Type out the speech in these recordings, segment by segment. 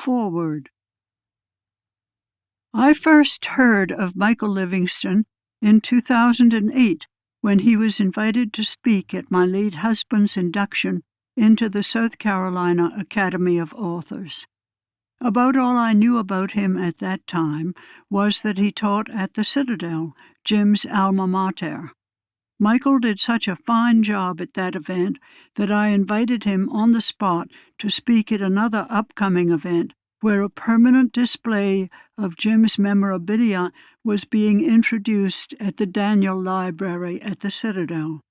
Foreword. I first heard of Michael Livingston in 2008 when he was invited to speak at my late husband's induction into the South Carolina Academy of Authors. About all I knew about him at that time was that he taught at the Citadel, Jim's alma mater. Michael did such a fine job at that event that I invited him on the spot to speak at another upcoming event where a permanent display of Jim's memorabilia was being introduced at the Daniel Library at the Citadel.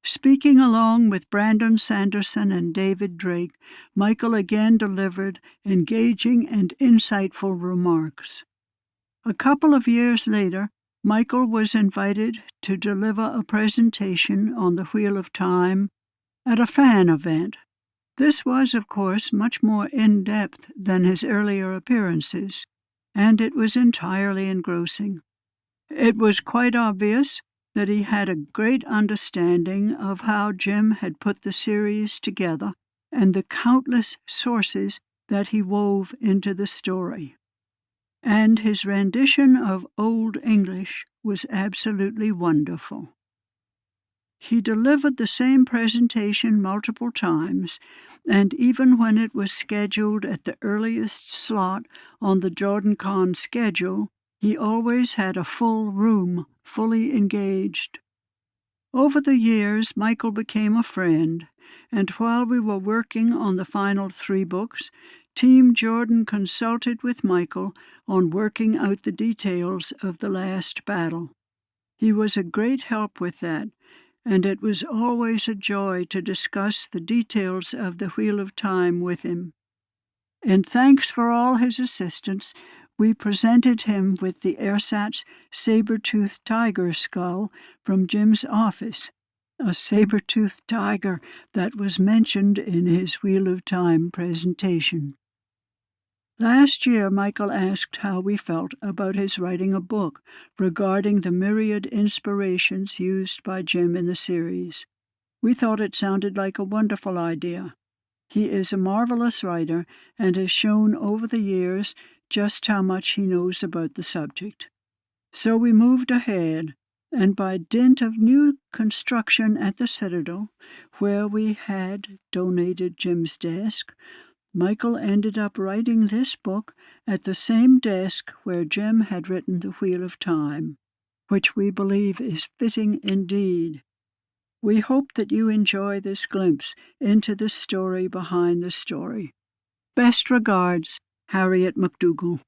Speaking along with Brandon Sanderson and David Drake, Michael again delivered engaging and insightful remarks. A couple of years later, Michael was invited to deliver a presentation on the Wheel of Time at a fan event. This was, of course, much more in-depth than his earlier appearances, and it was entirely engrossing. It was quite obvious that he had a great understanding of how Jim had put the series together and the countless sources that he wove into the story. And his rendition of Old English was absolutely wonderful. He delivered the same presentation multiple times, and even when it was scheduled at the earliest slot on the JordanCon schedule, he always had a full room, fully engaged. Over the years, Michael became a friend, and while we were working on the final 3 books, Team Jordan consulted with Michael on working out the details of the last battle. He was a great help with that, and it was always a joy to discuss the details of the Wheel of Time with him. In thanks for all his assistance, we presented him with the ersatz saber-toothed tiger skull from Jim's office, a saber-toothed tiger that was mentioned in his Wheel of Time presentation. Last year, Michael asked how we felt about his writing a book regarding the myriad inspirations used by Jim in the series. We thought it sounded like a wonderful idea. He is a marvelous writer and has shown over the years just how much he knows about the subject. So we moved ahead, and by dint of new construction at the Citadel, where we had donated Jim's desk, Michael ended up writing this book at the same desk where Jim had written The Wheel of Time, which we believe is fitting indeed. We hope that you enjoy this glimpse into the story behind the story. Best regards, Harriet McDougal.